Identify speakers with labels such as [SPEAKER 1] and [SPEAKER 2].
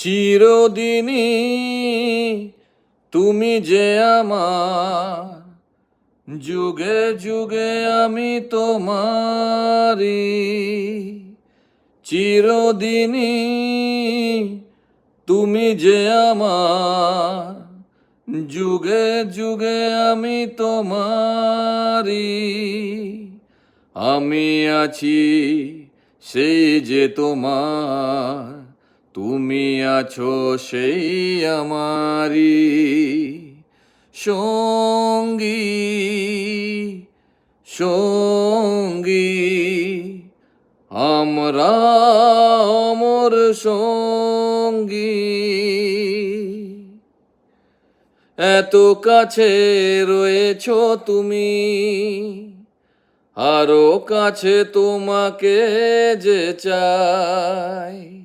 [SPEAKER 1] চিরদিনই তুমি যে আমার, যুগে যুগে আমি তোমারি। চিরদিনই তুমি যে আমার, যুগে যুগে আমি তোমারি। আমি আছি সেই যে তোমার, তুমি আছো সেই আমারি সঙ্গী সঙ্গী। আমরা অমর সঙ্গী, এত কাছে রয়েছো তুমি, আরো কাছে তোমাকে যে চাই।